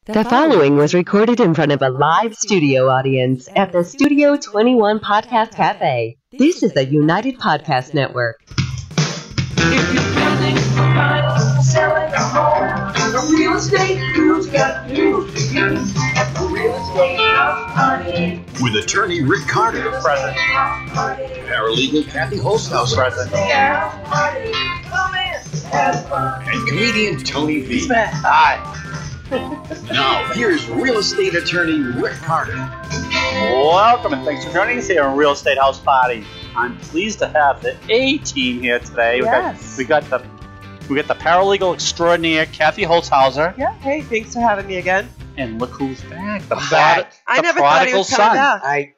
The following was recorded in front of a live studio audience at the Studio 21 Podcast Cafe. This is the United Podcast Network. If you're building, buying, selling a home, the real estate news got news for you. At the Real Estate House Party. With attorney Rick Carter, Present. paralegal Kathy Holtshouser, Present. Party. Come in. Have fun. and comedian Tony V. Hi. Now, here's real estate attorney Rick Carter. Welcome and thanks for joining us here on Real Estate House Party. I'm pleased to have the A team here today. Yes. We got the paralegal extraordinaire Kathy Holtshouser, Yeah, hey, thanks for having me again. and look who's back. I'm back. I never thought he was coming back. I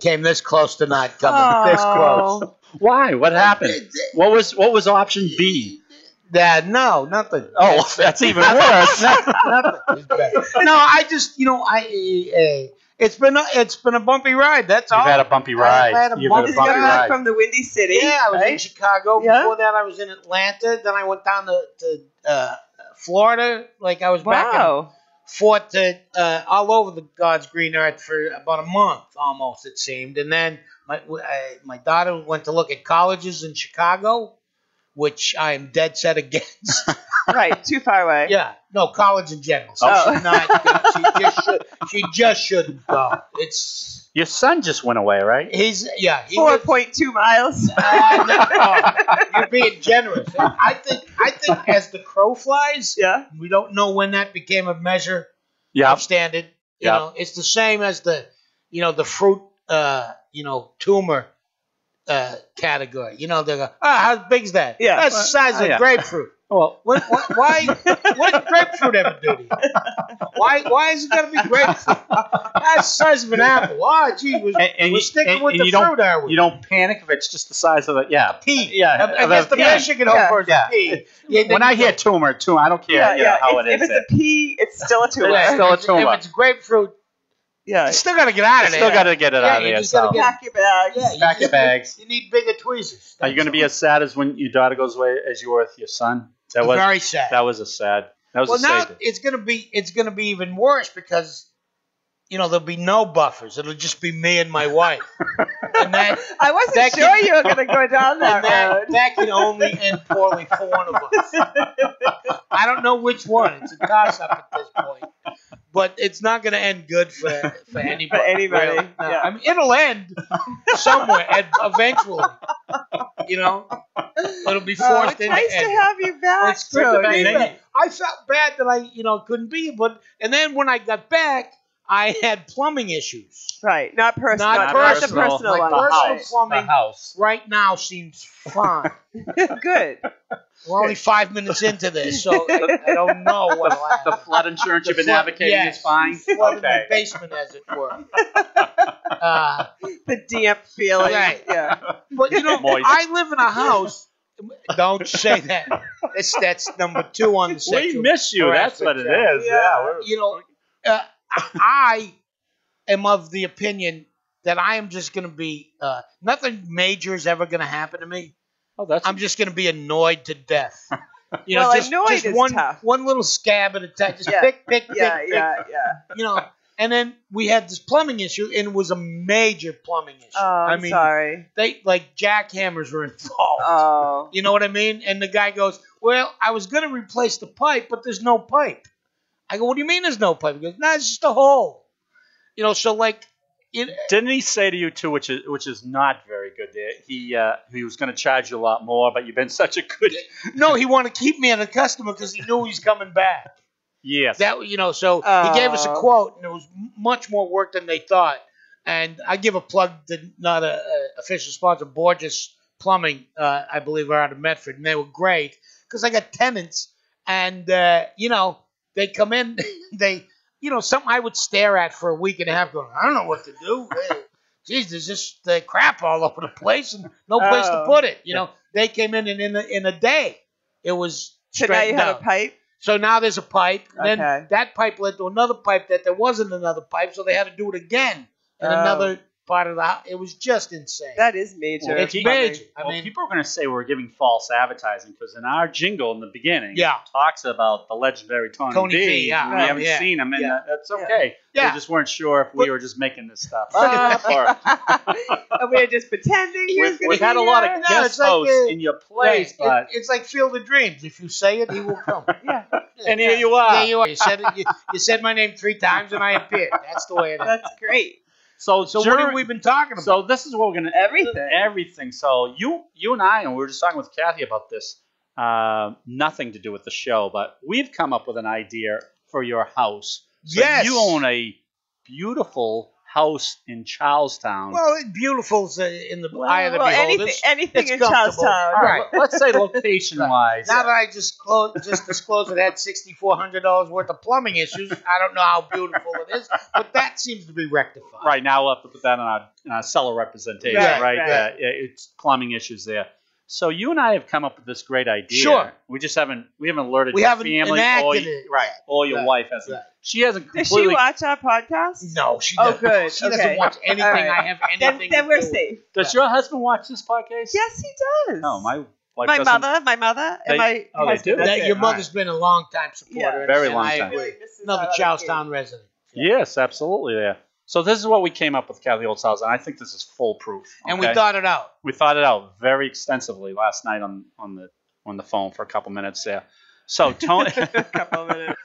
came this close to not coming. This close. Why? What happened? What was option B? No, nothing. Oh, that's even worse. Nothing. It's better. No, I just, it's been a bumpy ride. That's all. You've had a bumpy ride. I've had a You've bumpy Just got bumpy back ride. from the Windy City. Yeah, I was in right? Chicago. Yeah. Before that, I was in Atlanta. Then I went down to Florida. Like I was back and Wow. forth to all over the God's green earth for about a month, almost it seemed. And then my daughter went to look at colleges in Chicago, which I am dead set against. Right, too far away. Yeah, no, college in general. So Oh. she's not. She just shouldn't go. It's Your son just went away, right? he 4.2 miles. no, you're being generous. I think as the crow flies, Yeah. we don't know when that became a measure Yeah. of standard. You Yeah. know, it's the same as the fruit, tumor category. You know, they go, how big's that? Yeah. That's the size of Yeah. a grapefruit. Well, Why? What did grapefruit ever do to you? Why is it got to be grapefruit? That's the size of an apple. Oh, gee, we're sticking with the fruit, are we? You don't panic if it's just the size of a pea. Yeah. I guess the best you can hope for is a pea. When I hear tumor, I don't care how If it is. it's a pea, it's still a tumor. It's still a tumor. If it's grapefruit, Yeah. you still got to get out of there. Still got to get it out of you there. just gotta So. get- Pack your bags. Yeah, Pack your bags. You need bigger tweezers. Are you going to be as sad as when your daughter goes away as you were with your son? That was very sad? That was a sad. That was Well, a now sad. it's gonna be even worse because there'll be no buffers. It'll just be me and my wife, and that I wasn't That sure can- you were going to go down that road. that can only end poorly for one of us. I don't know which one. It's a toss up at this point, but it's not going to end good for anybody. For anybody, really. No. yeah. I mean, it'll end somewhere eventually. It'll be Oh, forced it's into nice to ending. have you back, It's good to be Tony. back. I felt bad that I, couldn't be, and then when I got back, I had plumbing issues. Right, not personal. Not Not the personal. personal My one. personal Right. plumbing The house. right now seems fine. Good. We're only 5 minutes into this, so I don't know what The flood insurance you've been advocating is fine. Flood in my basement, as it were. The damp feeling. Right. Yeah. But Moist. I live in a house. Don't say that. That's number 2 on the sexual. We miss you. That's what it harassment is. Yeah. I am of the opinion that I am just going to be. Nothing major is ever going to happen to me. Oh, that's. I'm just going to be annoyed to death. Well, annoyed is one tough. one little scab at a time. Just Yeah. pick. Yeah. And then we had this plumbing issue, and it was a major plumbing issue. Oh, I'm sorry. They jackhammers were involved. Oh. You know what I mean? And the guy goes, "Well, I was going to replace the pipe, but there's no pipe." I go, "What do you mean there's no pipe?" He goes, "No, it's just a hole." Didn't he say to you too, which is not very good? There, he was going to charge you a lot more, but you've been such a good. No, he wanted to keep me as a customer because he knew he's coming back. Yes. So he gave us a quote, and it was much more work than they thought. And I give a plug to not a official sponsor, Borges Plumbing, I believe, are out of Medford, and they were great because I got tenants, and they come in, something I would stare at for a week and a half, going, I don't know what to do. Geez, there's just crap all over the place and no place to put it. They came in, and in a day, it was So now you straightened have out. a pipe? So now there's a pipe. Okay. Then that pipe led to another pipe that there wasn't another pipe, so they had to do it again in Oh. another part of the house. It was just insane. That is major. Well, It's major. I mean, people are going to say we're giving false advertising because in our jingle in the beginning, Yeah. it talks about the legendary Tony V, V. yeah. We Right, haven't yeah. seen him, and Yeah. that's okay. Yeah. We just weren't sure if we were just making this stuff up or And we're just pretending. he was gonna we've had be a lot here. of No, guest it's like hosts in your place, but it's like Field of Dreams. If you say it, he will come. Yeah. and here you are. There you are. You said it. You said my name 3 times, and I appeared. That's the way it is. That's great. So So what during- have we been talking about? So this is what we're gonna Everything. Everything. So you and I, and we were just talking with Kathy about this. Nothing to do with the show, but we've come up with an idea for your house. So Yes. You own a beautiful house in Charlestown. well, beautiful's in the eye of the beholder. anything It's in comfortable. Charlestown. All right. Let's say location-wise. Now that I just disclosed it had $6,400 worth of plumbing issues, I don't know how beautiful it is, but that seems to be rectified. Right now, we'll have to put that in our seller representation, Right, right? right. It's plumbing issues there. So you and I have come up with this great idea. Sure. We just haven't alerted We your haven't family enacted or it. right, or your Right, wife hasn't. right. She hasn't Does she completely. watch our podcast? No, she Oh, doesn't. good. She Okay. doesn't watch anything All right. I have anything Then to we're do with. safe. Does your husband watch this podcast? Yes, he does. No, my wife my doesn't. mother, They- and my oh, they husband. do? That's That, your it. mother's been a long time supporter. Yeah. and- Very and long I time. agree. This is Another our Charlestown resident. Yes, absolutely. Yeah. So this is what we came up with, Kathy Holtshouser, and I think this is foolproof. And we okay? thought it out. We thought it out very extensively last night on the phone for a couple minutes there. So Tony, A couple of minutes.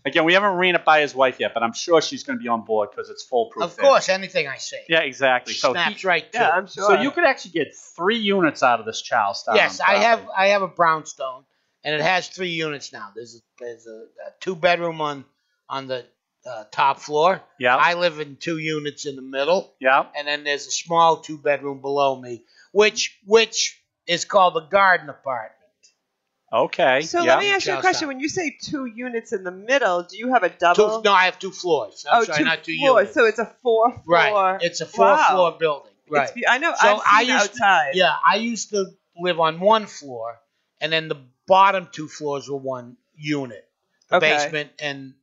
again, we haven't ran it by his wife yet, but I'm sure she's going to be on board because it's foolproof. Of course, anything I say. Yeah, exactly. So Snaps right to. Yeah, I'm sure. so you could actually get 3 units out of this Charlestown. Yes, property. I have a brownstone, and it has 3 units now. There's a 2-bedroom on the top floor. Yeah. I live in 2 units in the middle, Yeah. and then there's a small 2-bedroom below me, which is called the garden apartment. Okay. So yeah. let me ask you a Charlestown. question. When you say 2 units in the middle, do you have a double? No, I have 2 floors. I'm sorry, 2 not 2 floors. units. So it's a 4-floor. Right, it's a 4-floor building. Right. I know. So I've I seen used to- outside. Yeah, I used to live on 1 floor, and then the bottom 2 floors were 1 unit, the Okay. basement, and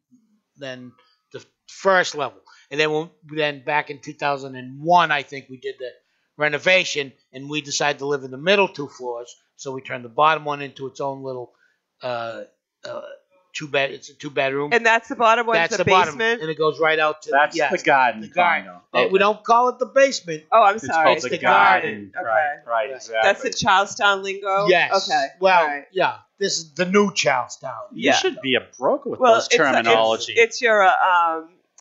then the first level. And then back in 2001, I think we did the renovation, and we decided to live in the middle 2 floors. So we turned the bottom one into its own little 2-bed. It's a 2-bedroom. And that's the bottom one. That's the the bottom, basement. and it goes right out to That's yeah, the garden. the garden. condo. Hey, we don't call it the basement. Oh, I'm It's sorry. called It's the the garden. Okay. Right. Right. Exactly. That's the Charlestown lingo. Yes. Okay. Well, All right. yeah. This is the new Charlestown. You Yeah. should be a broker with Well, those terminology. It's your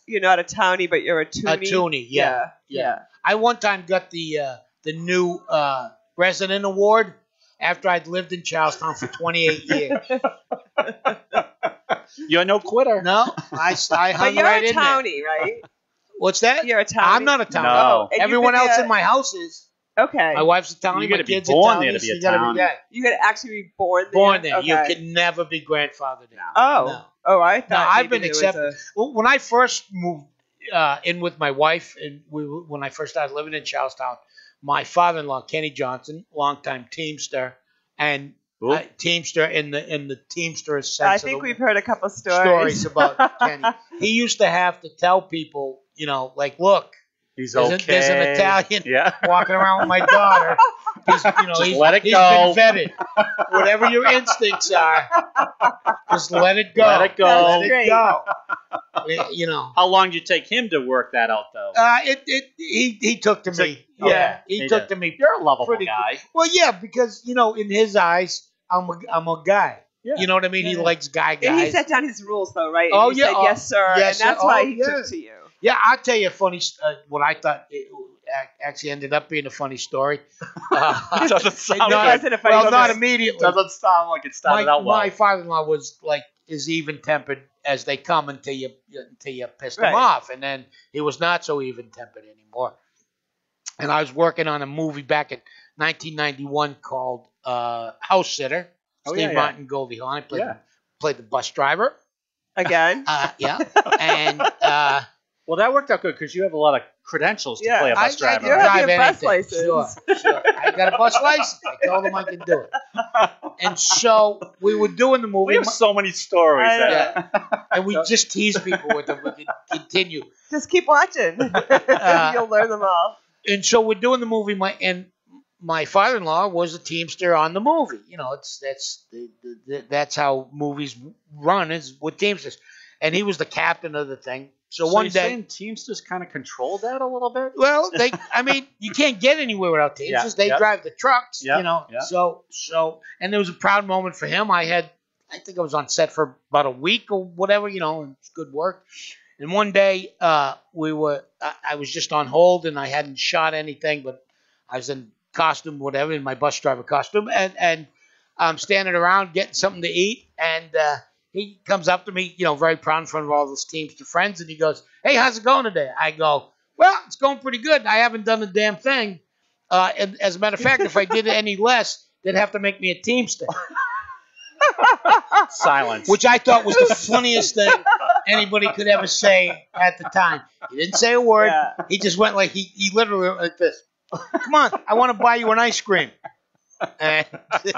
you're not a townie, but you're a toonie. A toonie, yeah. Yeah. I one time got the new resident award after I'd lived in Charlestown for 28 years. You're no quitter. No, I But hung you're right a in there. townie, right? What's that? You're a townie. I'm not a townie. No. And you've Everyone been else there- in my house is. Okay. My wife's a townie. You My gotta be kids born are there to townies. be a You gotta townie. yeah, You got to actually be born there. born there. Okay. You can never be grandfathered in. Oh. No. Oh, I thought. No, I've maybe been there was accepted. Well, when I first moved in with my wife, and when I first started living in Charlestown, my father-in-law Kenny Johnson, longtime Teamster, and Ooh. Teamster in the Teamster's sense. I think we've heard a couple stories about Kenny. He used to have to tell people, like, look, He's there's okay. there's an Italian Yeah. walking around with my daughter. He's, Just let it he's go. been vetted. Whatever your instincts are, just let it go. Let it go. Let That's it great. go. How long did you take him to work that out, though? He took to me. Okay. Yeah, he He took did. to me. You're a lovable pretty guy. Well, yeah, because in his eyes, I'm a guy. Yeah. You know what I mean? He Yeah. likes guy And he guys. set down his rules, though, right? Oh, And you yeah. said, yes, sir. Yes, and that's sir. why Oh, he yeah. took to you. Yeah, I'll tell you a funny. What I thought it actually ended up being a funny story. It doesn't sound It not- like wasn't a funny well, story. not immediately. doesn't sound like it started out well. My father-in-law was like as even-tempered as they come until you pissed Right. him off, and then he was not so even-tempered anymore. And I was working on a movie back in 1991 called House Sitter. Oh, Steve yeah, Martin, Goldie Hawn. I Yeah. played the bus driver. Again. Yeah, and Well, that worked out good because you have a lot of credentials to Yeah, play a bus I driver. You have drive your bus anything. license. Sure. I got a bus license. I told him I could do it. And so we were doing the movie. We have so many stories. I know. Yeah. And we just tease people with them. We could continue. Just keep watching. You'll learn them all. And so we're doing the movie. My father-in-law was a teamster on the movie. You know, that's how movies run, is with teamsters. And he was the captain of the thing. So one you're day, saying Teamsters kind of controlled that a little bit? well, you can't get anywhere without teamsters. Yeah, They yeah. drive the trucks, Yeah, you know. yeah. So, and there was a proud moment for him. I think I was on set for about a week or whatever, you know, and it's good work. And one day, I was just on hold and I hadn't shot anything, but I was in costume, whatever, in my bus driver costume, and I'm standing around getting something to eat, and he comes up to me, you know, very proud in front of all his teamster friends, and he goes, "Hey, how's it going today?" I go, "Well, it's going pretty good. I haven't done a damn thing. And as a matter of fact, if I did any less, they'd have to make me a teamster." Silence. Which I thought was the funniest thing anybody could ever say at the time. He didn't say a word. Yeah. He just went like, he literally went like this. "Come on, I want to buy you an ice cream." And we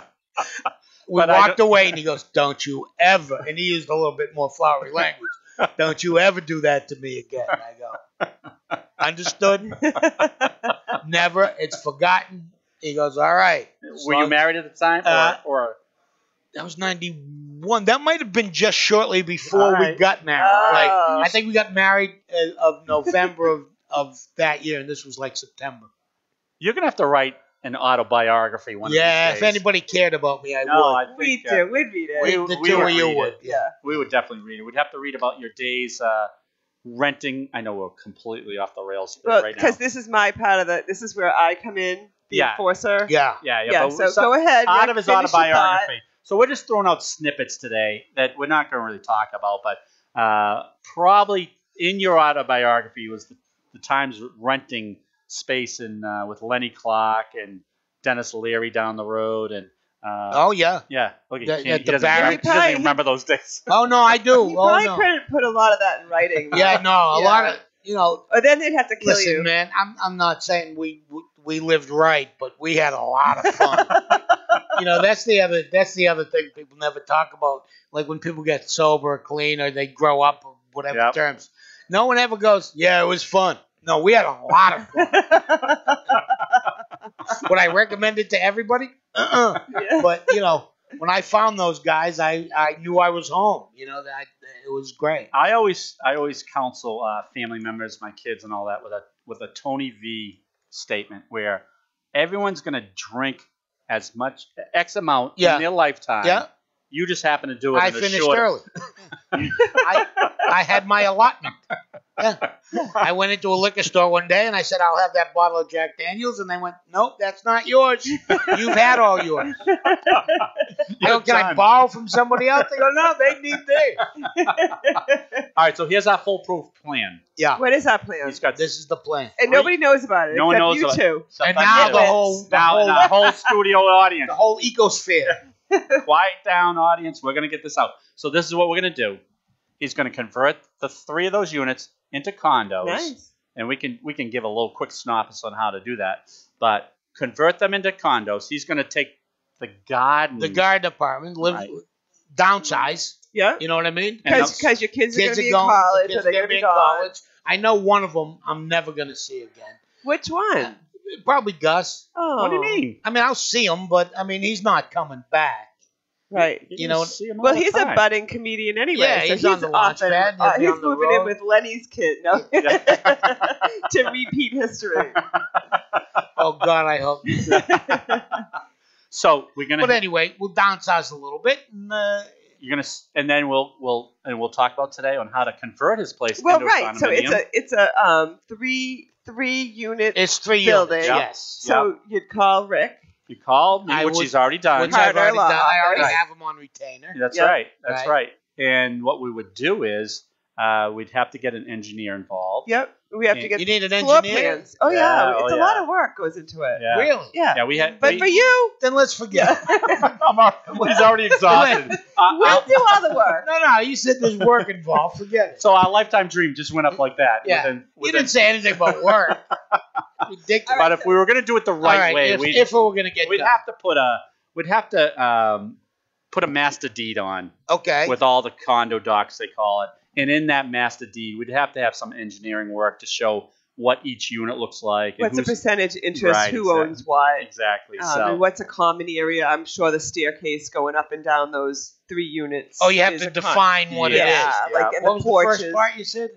But I walked away, and he goes, "Don't you ever," and he used a little bit more flowery language, "don't you ever do that to me again." I go, "Understood? Never. It's forgotten." He goes, "All right." Were you married at the time? Or That was 91. That might have been just shortly before All we right. got married. Oh. Like, I think we got married of November of that year, and this was like September. you're going to have to write an autobiography one of these Yeah, days. if anybody cared about me, I No, would. I think We do. We'd read it. The we two would of you read would. it. Yeah. we would definitely read it. We'd have to read about your days renting. I know we're completely off the rails Well, right now. because this is my part of the. This is where I come in, the Yeah. enforcer. Yeah. Yeah. but So go ahead. Part Rick, of his finish your autobiography. So we're just throwing out snippets today that we're not going to really talk about, but probably in your autobiography was the times renting space in with Lenny Clark and Dennis Leary down the road, and Oh, yeah. yeah, look, he The- can't- at he the doesn't back. remember- he doesn't even remember those days. Oh, no, I do. He Oh, probably no. couldn't put a lot of that in writing. Yeah, no, a Yeah. lot of, you know, Or then they'd have to kill listen, you. man, I'm not saying we lived right, but we had a lot of fun. You know, that's the other thing people never talk about. Like when people get sober or clean or they grow up or whatever Yep. terms. No one ever goes, "Yeah, it was fun." No, we had a lot of fun. Would I recommend it to everybody? Yeah. But, you know, when I found those guys, I knew I was home. You know, that it was great. I always counsel family members, my kids, and all that with a Tony V statement where everyone's going to drink as much X amount Yeah. in their lifetime. Yeah. You just happen to do it. I in a finished shorter- early. I had my allotment. Yeah. I went into a liquor store one day and I said, "I'll have that bottle of Jack Daniels," and they went, "Nope, that's not yours. You've had all yours." I go, "Can I done." borrow from somebody else?" They go, "No, they need theirs." All right, so here's our foolproof plan. Yeah, What is our plan? He's got this is the plan. And nobody knows about it No one except knows you about it. two. And Sometimes now it the is. whole Now the whole studio audience. the whole ecosphere. Quiet down, audience. We're going to get this out. So this is what we're going to do. He's going to convert the 3 of those units into condos. Nice. And we can give a little quick synopsis on how to do that. But convert them into condos. He's going to take the garden. The garden apartment, Right. downsize. Yeah. You know what I mean? And Because your kids are going Kids to be in going- college, kids or they're gonna going to be in gone. college. I know one of them I'm never going to see again. Which one? Probably Gus. Oh. What do you mean? I mean, I'll see him, but I mean, he's not coming back. Right. You know, see him all Well, the he's a time. budding comedian anyway. Yeah, so he's on the launch often, pad, he'll be he's on the moving in road. with Lenny's kid. No. To repeat history. Oh God, I hope. So we're going But to anyway, we'll downsize a little bit. And, you're going to and then we'll talk about today on how to convert his place Well, into a right. So condominium. it's a three unit. it's 3 Building. units. Yeah. Yes. So you'd call Rick. You called me, I which would- he's already done. Which I've already Partner done. I already law. have him on retainer. That's Yep. right. That's Right. right. And what we would do is We'd have to get an engineer involved. Yep. We have to get You need an floor engineer? plans. Oh yeah, Yeah, it's oh, a lot yeah. of work goes into it. Yeah. Really? Yeah. Yeah, we had. But for you, Then let's forget. He's already exhausted. we'll do all the work. No, you said there's work involved. Forget it. So our lifetime dream just went up like that. Yeah. You didn't say anything about work. Ridiculous. But if we were going to do it the right, All right, way, if we were going to get we'd done. have to put a master deed on Okay. with all the condo docs they call it, and in that master deed, we'd have to have some engineering work to show what each unit looks like. And What's the who's- percentage interest? Right, Who exactly. owns what? Exactly. And what's a common area? I'm sure the staircase going up and down those 3 units. Oh, you have is to a define what it is. Yeah, like in What the was porches. the first part you said?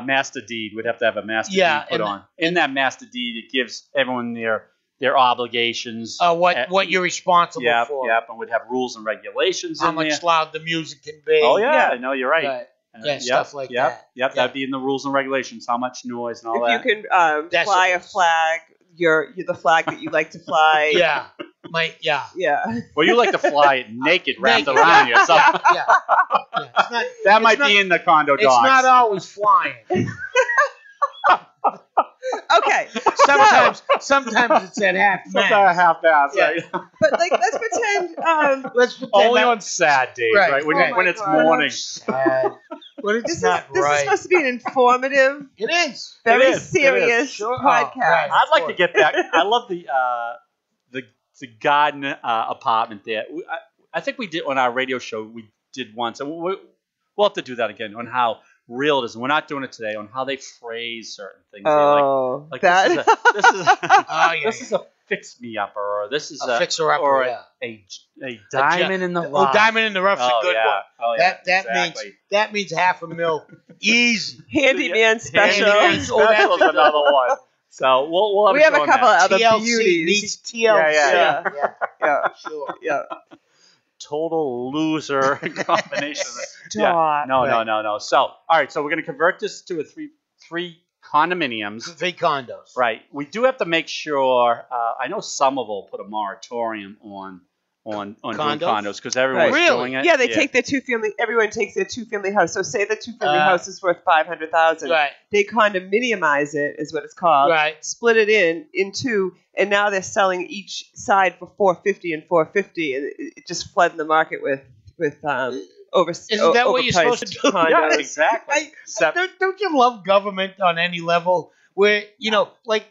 master deed. We'd have to have a master Yeah, deed put and- on. In that master deed, it gives everyone their obligations. What you're responsible Yep, for. yep, and we'd have rules and regulations How in much there. loud the music can be. Oh yeah, Yeah. no, you're right. Right. Yeah, stuff like yep, that. Yep, Yeah. that'd be in the rules and regulations. How much noise and all If that. you can That's fly what it a is. flag, you're the flag that you like to fly. Yeah. Yeah. Well, you like to fly it naked wrapped Naked, around you. So Yeah. It's not, that might not- be in the condo it's docs. not always flying. Okay. Sometimes it's at half It's not mast. half-assed, Yeah. right? But like, let's pretend. Let's pretend Only that- on sad days, Right, right? When, right. when it's Oh my God. morning. Sad. When it's This not is right. supposed to be an informative, It is. very It is. serious Sure. Oh, podcast. right. I'd like to get back. I love the garden apartment there. I think we did on our radio show. We did once, and we'll have to do that again on how real it is. And we're not doing it today on how they phrase certain things. Oh, like that. this is a, Oh, yeah. this is a fix me upper, or this is A fixer-upper, or yeah. a diamond in the Oh, rough. diamond in the rough's a good yeah. one. Oh, yeah. That means $500,000 easy. Handyman special. Handyman Special is another one. So we'll have We have a show on couple that. of other TLC beauties. needs TLC. Yeah. Yeah. Sure. Yeah. Total loser combination. Stop. No. So, all right. So we're going to convert this to a three condominiums. 3 condos. Right. We do have to make sure. I know some of them will put a moratorium on doing condos because everyone's Right. doing it. Yeah, they take their 2-family. Everyone takes their 2-family house. So say the 2-family house is worth $500,000. Right. They condominiumize it, is what it's called. Right. Split it in 2, and now they're selling each side for $450 and $450, and it just flooding the market with Isn't that what you're supposed to do? condos. Yeah, exactly. Don't you love government on any level where, like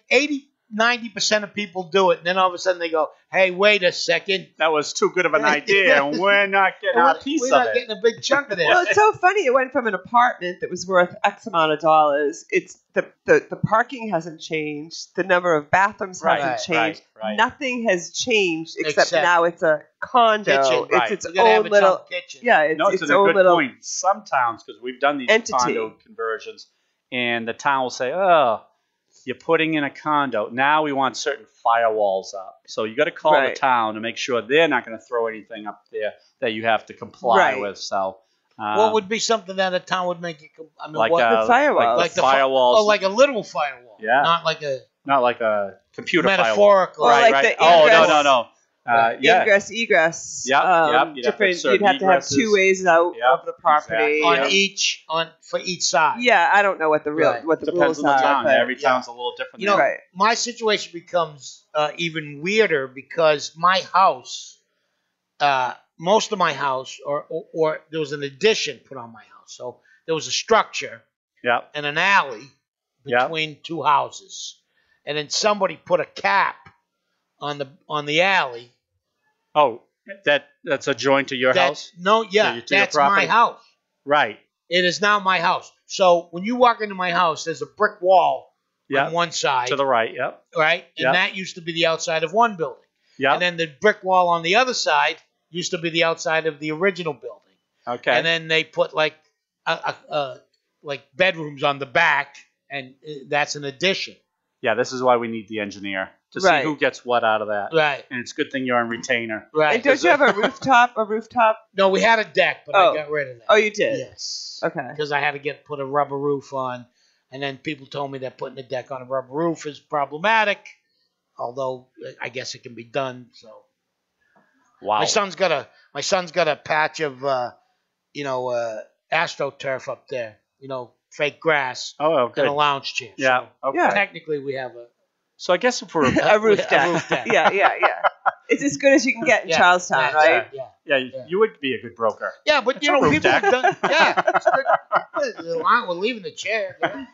90% of people do it, and then all of a sudden they go, hey, wait a second. That was too good of an idea, and we're not getting our piece We're of not it. getting a big chunk of this. Well, it's so funny. It went from an apartment that was worth X amount of dollars. It's the parking hasn't changed. The number of bathrooms hasn't changed. right. Nothing has changed except Except now it's a condo. kitchen, It's right. its You gotta have own its little own kitchen. yeah. It's No, its it's a own good little point. Some towns, because we've done these entity. condo conversions, and the town will say, "Oh, you're putting in a condo. Now we want certain firewalls up. So you got to call Right. the town to make sure they're not going to throw anything up there that you have to comply Right. with." So, What would be something that a town would make it? I mean, like what? The firewalls. like the firewalls? Oh, like a literal firewall. Yeah. Not like a not like a computer firewall. metaphorical. Or Right, like right. the Oh ingress- no. Yeah. Ingress, egress. Yep, yep. You'd have to have Different. certain You'd have to have egresses. 2 ways out Yep, of the property. exactly. For each side. Yeah, I don't know what the Right. what the Depends rules on the are. town. but- Every town's a little different. You know, Right. my situation becomes even weirder because my house, most of my house, or there was an addition put on my house. So there was a structure yeah. and an alley Yeah. between 2 houses, and then somebody put a cap on the alley. Oh, that's adjoined to your house? No, To yeah, your that's my property? house. Right. It is now my house. So when you walk into my house, there's a brick wall Yeah. on one side, To the right. Yep. right? And Yep. that used to be the outside of one building. Yep. And then the brick wall on the other side used to be the outside of the original building. Okay. And then they put like bedrooms on the back, and that's an addition. Yeah, this is why we need the engineer to Right. see who gets what out of that. Right. And it's a good thing you're on retainer. Right. And don't you have a rooftop? A rooftop? No, we had a deck, but Oh. I got rid of that. Oh, you did. Yes. Okay. Because I had to put a rubber roof on, and then people told me that putting a deck on a rubber roof is problematic. Although I guess it can be done. So Wow. my son's got a patch of AstroTurf up there. fake grass Oh, and good. a lounge chair. Yeah. So Okay. Yeah. technically, we have So I guess if we're A roof deck. A roof deck. Yeah. It's as good as you can get in Yeah. Charlestown, Yeah, right? Yeah. yeah, you would be a good broker. Yeah, but a roof people deck. have done. Yeah, it's good. We're leaving the chair. Yeah.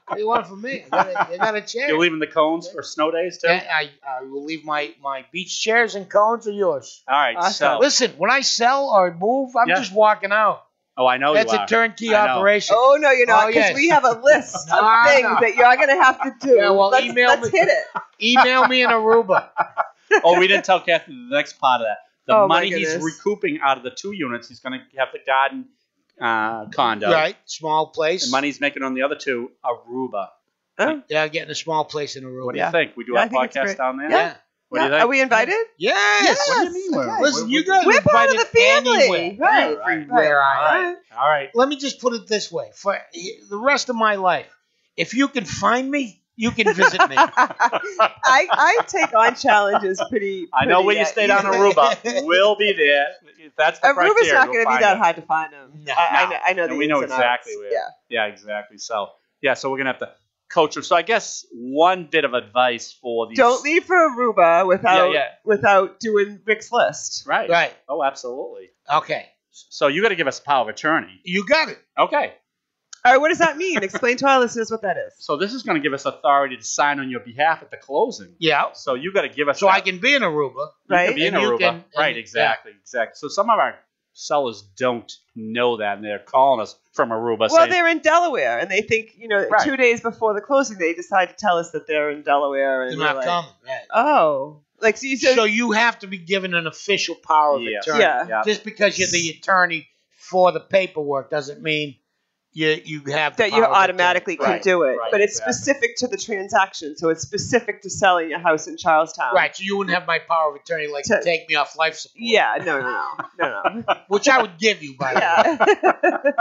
What do you want from me? I got a chair. You're leaving the cones for snow days too. Yeah, I will leave my beach chairs and cones are yours. All right. Awesome. So Listen, when I sell or move, I'm Yeah. just walking out. oh, I know That's you a are. turnkey I know. operation. Oh no, you're not, Oh, because yes. we have a list of No, things no. that you're gonna have to do. Yeah, well, let's email me. hit it. Email me an Aruba. Oh, we didn't tell Kathy the next part of that. The Oh, my money he's goodness. recouping out of the 2 units, he's going to have the garden condo. Right, small place. The money he's making on the other 2, Aruba. Oh, Yeah, getting a small place in Aruba. What do you Yeah. think? We do Yeah, I our think it's podcast great. down there? Yeah. What do you yeah. think? Are we invited? Yes. What do you mean? Okay. Listen, you guys We're are part of invited the family. anywhere. Right. Everywhere I am. Right. All right. Let me just put it this way: for the rest of my life, if you can find me, you can visit me. I take on challenges pretty. I know where you stay down in easily. Aruba. We'll be there. If that's the Aruba's criteria, not we'll going to be find that it. hard to find them. No. I know And the we know ins and exactly outs. where. Yeah. Yeah, exactly. So so we're gonna have to coach them. So I guess one bit of advice for these. Don't leave for Aruba without Yeah. without doing Rick's list. Right. Right. Oh, absolutely. Okay. So you got to give us power of attorney. You got it. Okay. All right, what does that mean? Explain to our listeners what that is. So this is going to give us authority to sign on your behalf at the closing. Yeah. So you got to give us. So that. I can be in Aruba. You Right. can be in And you Aruba. can- Right. and- Exactly. Exactly. So some of our sellers don't know that, and they're calling us from Aruba. Well, saying, they're in Delaware, and they think, Right. 2 days before the closing, they decide to tell us that they're in Delaware. And They're we're not like, coming. Right. Oh. Like, so you said, So you have to be given an official power of Yes. attorney. Yeah. Just because you're the attorney for the paperwork doesn't mean you have the that you power of automatically attorney. can do it. Right, But it's exactly. specific to the transaction, so it's specific to selling a house in Charlestown. Right. So you wouldn't have my power of attorney like To- to take me off life support. Yeah, no. Which I would give you, by the way.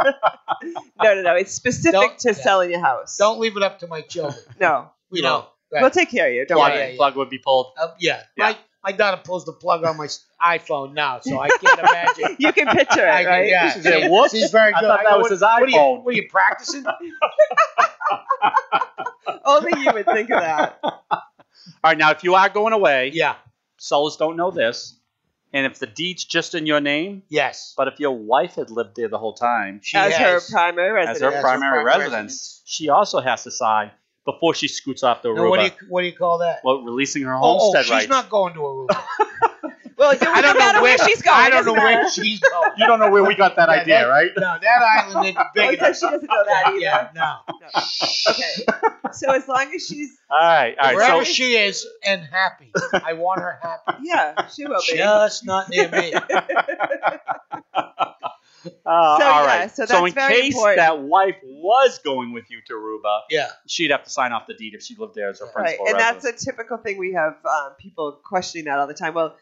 Yeah. no. It's specific Don't- to yeah. selling a house. Don't leave it up to my children. No. You know. Right. We'll take care of you. Don't plug, worry. yeah. plug would be pulled. Yeah. Yeah. My daughter pulls the plug on my iPhone now, so I can't imagine. You can picture I it, can- right? Yeah. She said, "Whoops." She's very I good. thought that go, was his What iPhone. are you practicing? Only you would think of that. All right. Now, if you are going away, Yeah. sellers don't know this, and if the deed's just in your name, Yes. but if your wife had lived there the whole time, She As her has. primary as resident. her primary residence, she also has to sign before she scoots off the Now, Aruba. what do you call that? Well, releasing her Oh, homestead she's rights. not going to Aruba. Well, I don't no matter know where she's going. I don't know doesn't where matter. she's going. You don't know where we got that Yeah, idea, right? No, that island is Oh, big so enough. she doesn't know that either. Yeah, no. Okay. So as long as she's, All right. Wherever So, she is and happy. I want her happy. yeah, she will be. Just not near me. all yeah, right. so that's in very case important. that wife was going with you to Aruba, Yeah. she'd have to sign off the deed if she lived there as her Right, principal and residence. that's a typical thing. We have people questioning that all the time. Well,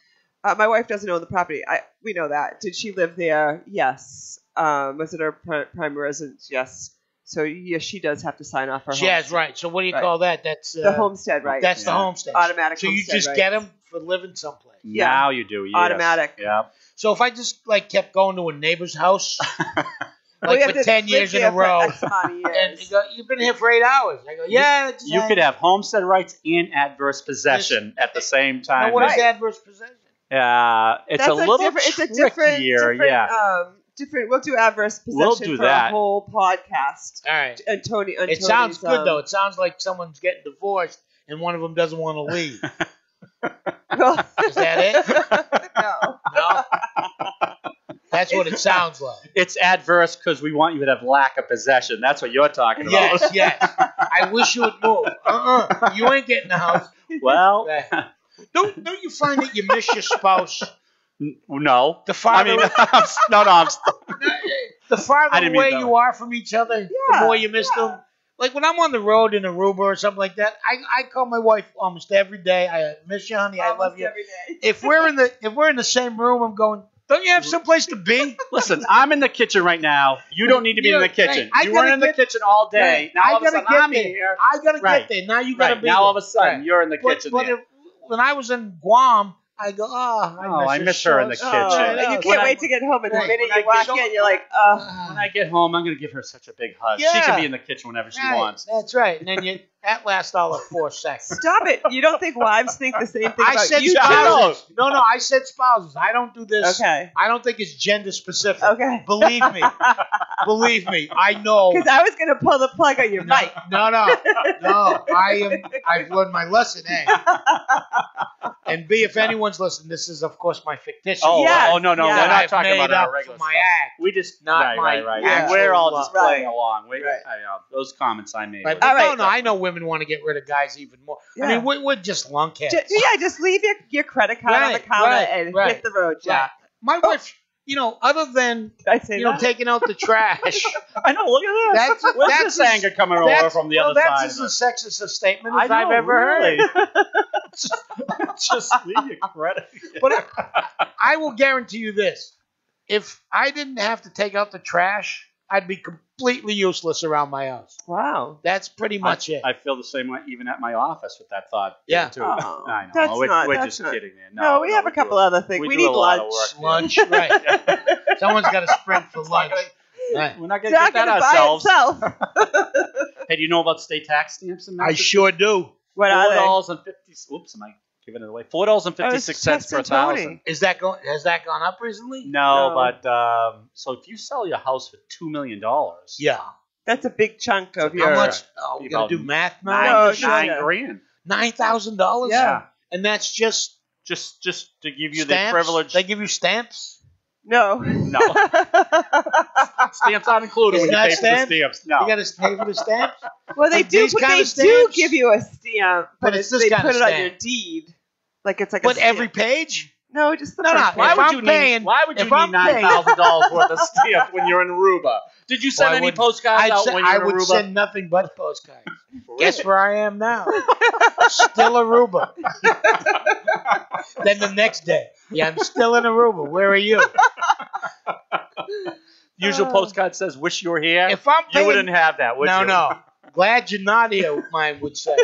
my wife doesn't own the property. We know that. Did she live there? Yes. Was it her primary residence? Yes. So yes, she does have to sign off her. She has, homestead. right. So what do you Right. call that? That's The homestead, right? That's the Yeah. homestead. Automatic So you homestead, just right. get them for living someplace. Yeah. Now you do. Yes. Automatic. Yeah. So if I just kept going to a neighbor's house Well, you have for to 10 live years in there a for row, X amount of and years. you go, "You've been here for 8 hours." I go, "Yeah." It's You could have homestead rights and adverse possession at the same time. Now, what is Right. adverse possession? It's That's a little different, trickier. it's a different, yeah. different. We'll do adverse possession We'll do for that. a whole podcast. All right. And Tony, It sounds good though. It sounds like someone's getting divorced and one of them doesn't want to leave. Well, Is that it? no. No. That's what it sounds like. It's adverse because we want you to have lack of possession. That's what you're talking about. Yes, yes. I wish you would move. You ain't getting the house. Well, Don't you find that you miss your spouse? no. The farther, no. the I farther didn't mean away that you are from each other, the Yeah, more you miss them. Like when I'm on the road in Aruba or something like that, I call my wife almost every day. I miss you, honey. I love Almost you. every day. If we're in the same room, I'm going. Don't you have someplace to be? Listen, I'm in the kitchen right now. You don't need to be in the kitchen. I You gotta weren't in the get- kitchen all day. Right. Now I all of a gotta sudden get I'm there. here. I gotta Right. get there. Now you gotta Right. be Now there. all of a sudden Right. you're in the kitchen But there. when I was in Guam, I go, I miss her in the so kitchen. much." And you can't wait to get home, and the minute when I you walk get in, you're like, oh. When I get home, I'm going to give her such a big hug. She Yeah. can be in the kitchen whenever she Right, wants. That's right. And then that lasts all of 4 seconds. Stop it. You don't think wives think the same thing I about said you, too? spouses. No, I said spouses. I don't do this. Okay. I don't think it's gender specific. Okay. Believe me. Believe me. I know. Because I was going to pull the plug on your mic. No. I've learned my lesson, A. And B, if anyone's listening, this is, of course, my fictitious. Oh, Yes, no. yes. We're that not I've talking made about our up regular for my stuff. act. We just, Not my right. actual We're all love. just playing Right. along. Right. Those comments I made. Right, All but right. no, I know women want to get rid of guys even more. Yeah. I mean, we're just lunkheads. Just leave your credit card on the Right, counter right, and right. hit the road, Jack. My wife, other than Did I say that? taking out the trash, I know, look at this. Where's that's this anger coming over from the other side? That's as sexist a statement I as know, I've ever really. heard. Just leave your credit. But I will guarantee you this: if I didn't have to take out the trash, I'd be completely useless around my house. Wow. That's pretty much it. I feel the same way even at my office with that thought. Yeah. Too. Oh, I know. that's we're not- just that's kidding, man. No, we have a couple other things. We do need a lot of lunch. work. Lunch, right? Someone's got to sprint for lunch. Right. We're not going to Jack get that gonna buy ourselves. itself. Hey, do you know about state tax stamps in I Massachusetts? sure do. What are they? $4.50. Oops, am I giving it away? $4.56 per thousand. Is that has that gone up recently? No, No. but so if you sell your house for $2 million, Yeah. That's a big chunk of your. How much? Oh, we gotta do math now. No, $9 grand. $9,000. Yeah. And that's just Just to give you stamps? the privilege. They give you stamps. No. No. Stamps aren't included when you Not pay for the stamps? stamps. No. You got to pay for the stamps. Well, they Like do. these But kind they of do stamps? give you a stamp, But but it's this they kind put of it on your stamp. deed. Like it's like But a stamp. every page? No, just the No, first no, page. if I'm paying- Why would you if need I'm paying- $9,000 worth of stamps when you're in Aruba? Did you send Well, I any wouldn't- postcards out when you're I in would Aruba? send nothing but postcards. Guess where I am now? Still Aruba. Then the next day, yeah, I'm still in Aruba. Where are you? Usual postcard says, "Wish you were here." If I'm You paying, wouldn't have that, would you? no. Glad you're not here. Mine would say.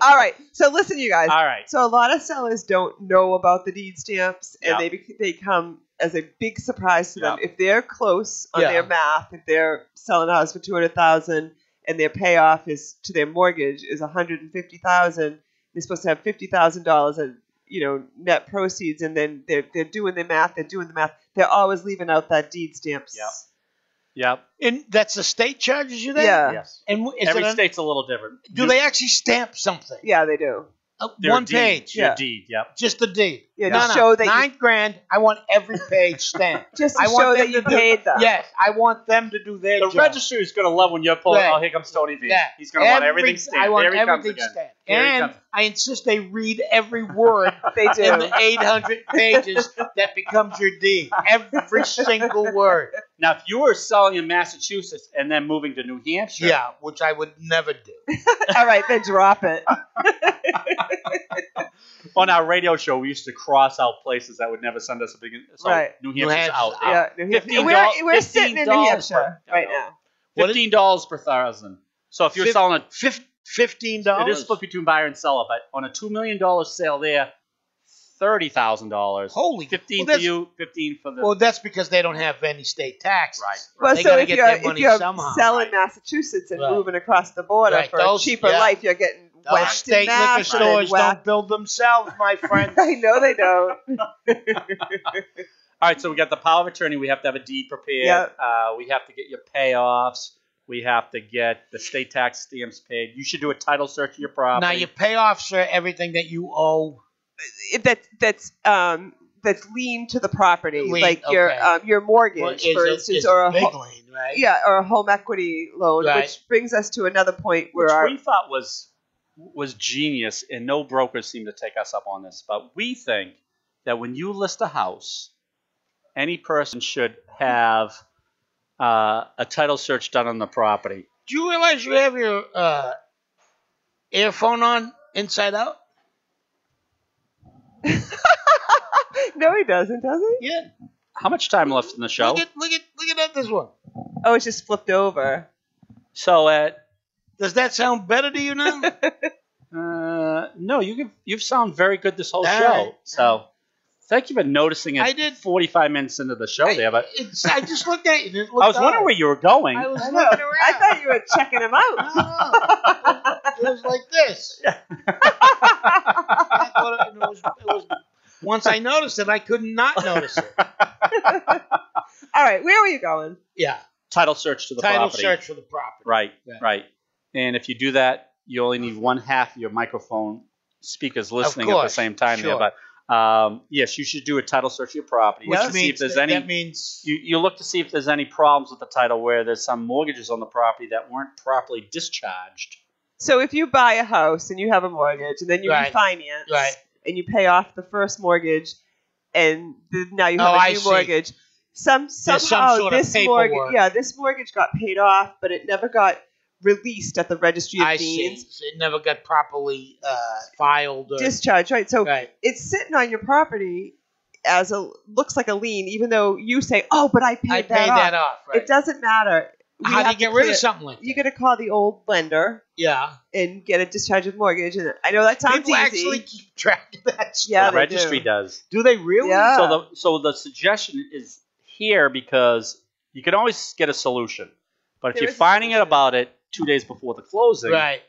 All right. So listen, you guys. All right. So a lot of sellers don't know about the deed stamps, and Yeah. they come as a big surprise to them Yeah. if they're close on Yeah. their math. If they're selling a house for $200,000 and their payoff is to their mortgage is $150,000, they're supposed to have $50,000 in net proceeds, and then they're doing the math. They're always leaving out that deed stamps. Yep. Yep. And that's the state charges you that? Yeah. Yes. And is Every it state's a little different. do they actually stamp something? Yeah, they do. Their One deed, page. Your Yeah. deed. Yep. Just the deed. Yeah, no, to no. show that you- $9,000. I want every page stamped. Just to I want show them that you to do- paid them. Yes, I want them to do their The job. registry is going to love when you're pulling. Right. Oh, here comes Tony V. Yeah. He's going to want everything stamped. I want Here he comes everything again. stamped. Here he And comes. I insist they read every word They do. in the 800 pages that becomes your deed. Every single word. Now, if you were selling in Massachusetts and then moving to New Hampshire, Yeah, which I would never do. All right, then drop it. on our radio show, we used to cross out places that would never send us a big. So Right. New New Hampshire's Hampshire's out. out. Yeah, New Hampshire. $15 We're sitting in New $15 Hampshire per- right now. $15 per thousand. So if you're selling a, $15. it is split between buyer and seller, but on a $2 million sale there, $30,000. Holy 15 well, for that's- you, 15 for the. Well, that's because they don't have any state taxes. Right. Well, They so gotta if get you're, their if money you're somehow. selling Right. Massachusetts and Right. moving across the border Right, for those- a cheaper yeah. life, you're getting Those Western state liquor Mass stores and don't build themselves, my friend. I know they don't. All right, so we got the power of attorney. We have to have a deed prepared. Yep. We have to get your payoffs. We have to get the state tax stamps paid. You should do a title search of your property. Now, your payoffs are everything that you owe. That's lean to the property, Lien, like okay. your mortgage, Well, for is instance, a or a big ho- lien, right? or a home equity loan, Right. which brings us to another point where which our we thought was genius, and no brokers seem to take us up on this. But we think that when you list a house, any person should have a title search done on the property. Do you realize you have your earphone on inside out? no, he doesn't, does he? Yeah. How much time left in the show? Look at this one. Oh, it's just flipped over. So at Does that sound better to you now? No, you've sound very good this whole All show. right. So thank you for noticing it. I did. 45 minutes into the show there, but I just looked at you. I was wondering where you were going. I was I looking know. around. I thought you were checking him out. No. It was like this. I thought it was, once I noticed it, I could not notice it. All right, where were you going? Yeah. Title search to the Title property. search for the property. Right, Yeah. right. And if you do that, you only need one half of your microphone speakers listening at the course, same time sure. there. But yes, you should do a title search of your property. Which to see means if there's that, any. that means You look to see if there's any problems with the title where there's some mortgages on the property that weren't properly discharged. So if you buy a house and you have a mortgage and then you Right. refinance Right. and you pay off the first mortgage and now you have Oh, a I new see. mortgage, somehow some sort of this paperwork. this mortgage got paid off, but it never got released at the registry of I deeds. see. So it never got properly filed. Or, Discharged, right? So right. it's sitting on your property as looks like a lien, even though you say, "Oh, but I paid I that paid off." that off. Right. It doesn't matter. We How do have you get to rid clear- of something like that? You got to call the old lender Yeah. and get a discharge of mortgage. And I know that sounds People easy. actually keep track of that stuff. Yeah, the they registry do. does. Do they really? Yeah. So the suggestion is here because you can always get a solution, but if There you're is a finding solution. out about it 2 days before the closing, Right.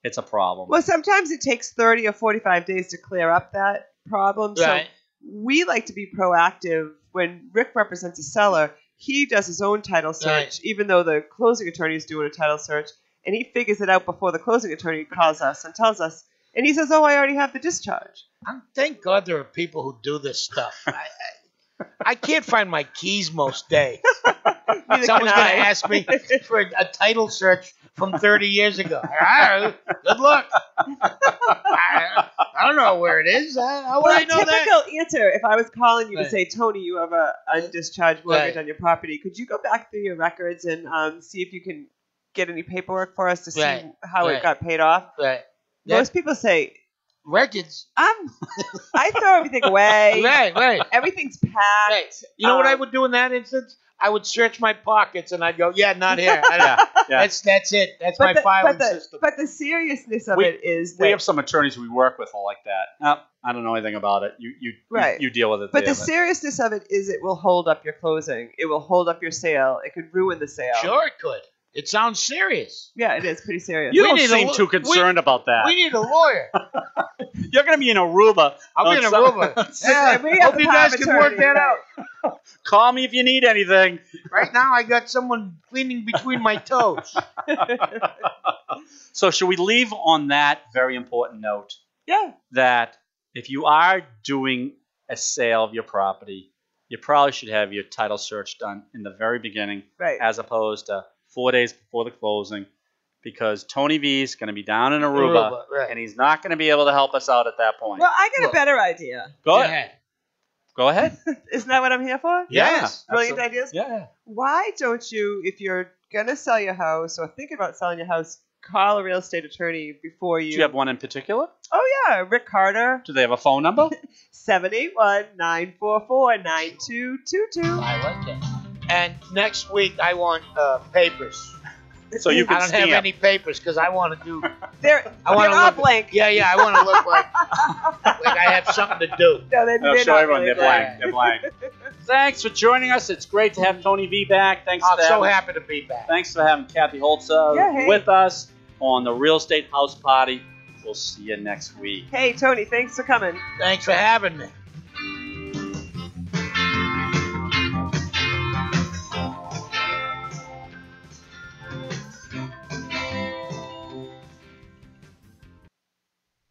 it's a problem. Well, sometimes it takes 30 or 45 days to clear up that problem. Right. So we like to be proactive. When Rick represents a seller, he does his own title search, Right. even though the closing attorney is doing a title search, and he figures it out before the closing attorney calls us and tells us. And he says, "Oh, I already have the discharge." Thank God there are people who do this stuff. I can't find my keys most days. Neither Someone's can going to I. ask me for a title search from 30 years ago. Good luck. I don't know where it is. How would Well, I a know that? typical answer, if I was calling you to Right. say, "Tony, you have a undischarged mortgage Right. on your property. Could you go back through your records and see if you can get any paperwork for us to see Right. how it Right. got paid off?" Right. Most people say, Records. I throw everything away. Right. Everything's packed. Right. You know what I would do in that instance? I would search my pockets and I'd go, yeah, not here. Yeah. That's it. That's my But filing system. But the seriousness of We- it is that. We have some attorneys we work with who are like that. Oh, I don't know anything about it. Right. You deal with it. but there, the seriousness of it is it will hold up your closing. It will hold up your sale. It could ruin the sale. Sure it could. It sounds serious. Yeah, it is pretty serious. You We don't need a seem lo- too concerned about that. We need a lawyer. You're going to be in Aruba. I'll be in on Aruba. some- Yeah, we have hope the you power guys of can work attorney, that right. out. Call me if you need anything. Right now, I got someone cleaning between my toes. So should we leave on that very important note Yeah. that if you are doing a sale of your property, you probably should have your title search done in the very beginning Right. as opposed to 4 days before the closing, because Tony V is going to be down in Aruba, right. and he's not going to be able to help us out at that point. Well, I got Look. a better idea. Go ahead. Go ahead. Isn't that what I'm here for? Yes. Brilliant absolutely. ideas. Yeah. Why don't you, if you're gonna sell your house or thinking about selling your house, call a real estate attorney before Do you. you have one in particular? Oh yeah, Rick Carter, Do they have a phone number? 781-944-9222. I like that. And next week, I want papers. So you can I don't have stamp. any papers because I want to do. They're I want all to look. blank. Yeah, I want to look like I have something to do. No, I'll they're show not everyone really they're blank. They're blank. Thanks for joining us. It's great to have Tony V back. Thanks I'm for so having, happy to be back. Thanks for having Kathy Holtshouser Yeah, hey. with us on the Real Estate House Party. We'll see you next week. Hey Tony, thanks for coming. Thanks for having me.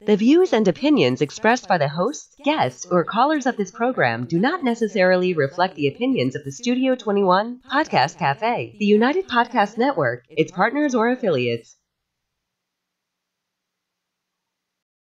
The views and opinions expressed by the hosts, guests, or callers of this program do not necessarily reflect the opinions of the Studio 21 Podcast Cafe, the United Podcast Network, its partners, or affiliates.